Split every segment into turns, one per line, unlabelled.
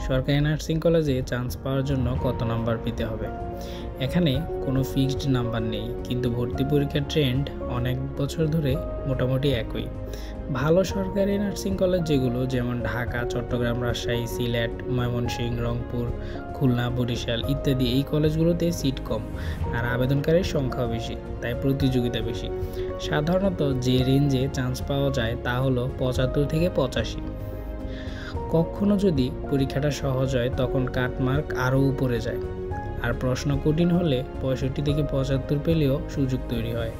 সরকারি নার্সিং কলেজে চান্স পাওয়ার জন্য কত নাম্বার পেতে হবে? এখানে কোনো ফিক্সড নাম্বার নেই, কিন্তু ভর্তি পরীক্ষার ট্রেন্ড অনেক বছর ধরে মোটামুটি একই। ভালো সরকারি নার্সিং কলেজ যেগুলো, যেমন ঢাকা, চট্টগ্রাম, রাজশাহী, সিলেট, ময়মনসিংহ, রংপুর, খুলনা, বরিশাল ইত্যাদি, এই কলেজগুলোতে সিট কম আর আবেদনকারীর সংখ্যাও বেশি, তাই প্রতিযোগিতা বেশি। সাধারণত যে রেঞ্জে চান্স পাওয়া যায় তা হলো 75 থেকে 85। কখনো যদি পরীক্ষাটা সহজ হয় তখন কাটমার্ক আরও উপরে যায়, আর প্রশ্ন কঠিন হলে 65 থেকে 75 পেলেও সুযোগ তৈরি হয়।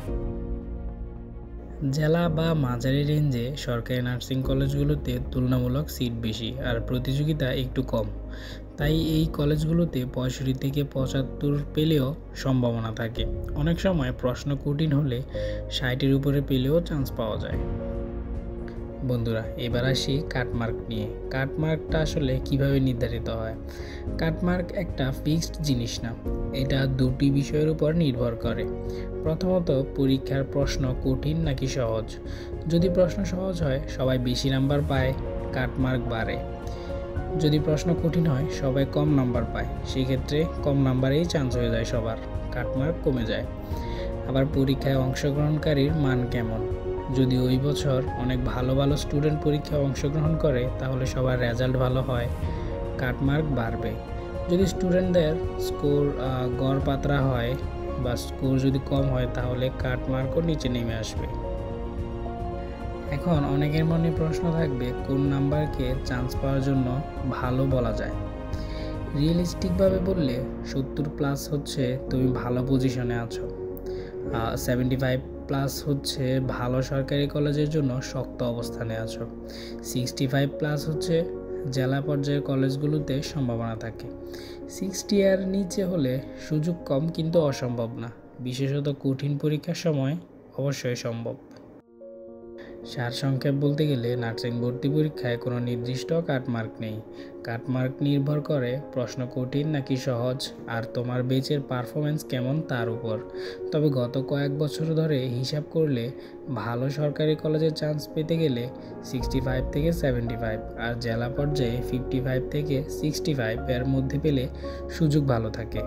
জেলা বা মাঝারি রেঞ্জে সরকারি নার্সিং কলেজগুলোতে তুলনামূলক সিট বেশি আর প্রতিযোগিতা একটু কম, তাই এই কলেজগুলোতে 65 থেকে 75 পেলেও সম্ভাবনা থাকে। অনেক সময় প্রশ্ন কঠিন হলে 60-এর উপরে পেলেও চান্স পাওয়া যায়। বন্ধুরা, এবার আসি কাটমার্ক নিয়ে। কাটমার্কটা আসলে কিভাবে নির্ধারিত হয়? কাটমার্ক একটা ফিক্সড জিনিস না, এটা দুটি বিষয়ের উপর নির্ভর করে। প্রথমত, পরীক্ষার প্রশ্ন কঠিন নাকি সহজ। যদি প্রশ্ন সহজ হয়, সবাই বেশি নাম্বার পায়, কাটমার্ক বাড়ে। যদি প্রশ্ন কঠিন হয়, সবাই কম নাম্বার পায়, সেক্ষেত্রে কম নাম্বারেই চান্স হয়ে যায় সবার, কাটমার্ক কমে যায়। আবার পরীক্ষায় অংশগ্রহণকারীর মান কেমন। যদি ওই বছর অনেক ভালো ভালো স্টুডেন্ট পরীক্ষায় অংশগ্রহণ করে, তাহলে সবার রেজাল্ট ভালো হয়, কাটমার্ক বাড়বে। যদি স্টুডেন্টদের স্কোর গড় পাতরা হয় বা স্কোর যদি কম হয়, তাহলে কাটমার্কও নিচে নেমে আসবে। এখন অনেকের মনে প্রশ্ন থাকবে, কোন নাম্বারকে চান্স পাওয়ার জন্য ভালো বলা যায়? রিয়েলিস্টিকভাবে বললে 70+ হচ্ছে তুমি ভালো পজিশনে আছো, 75+ হচ্ছে ভালো সরকারি কলেজের জন্য শক্ত অবস্থানে আছো, 65+ হচ্ছে জেলা পর্যায়ের কলেজগুলোতে সম্ভাবনা থাকে, 60 এর নিচে হলে সুযোগ কম কিন্তু অসম্ভব না, বিশেষত কঠিন পরীক্ষার সময় অবশ্যই সম্ভব। সারসংক্ষেপ বলতে গেলে, নার্সিং ভর্তি পরীক্ষায় কোনো নির্দিষ্ট কাটমার্ক নেই। কাটমার্ক নির্ভর করে প্রশ্ন কঠিন নাকি সহজ আর তোমার বেচের পারফরমেন্স কেমন তার উপর। তবে গত কয়েক বছর ধরে হিসাব করলে ভালো সরকারি কলেজে চান্স পেতে গেলে 65 থেকে 75 আর জেলা পর্যায়ে 55 থেকে 65 এর মধ্যে পেলে সুযোগ ভালো থাকে।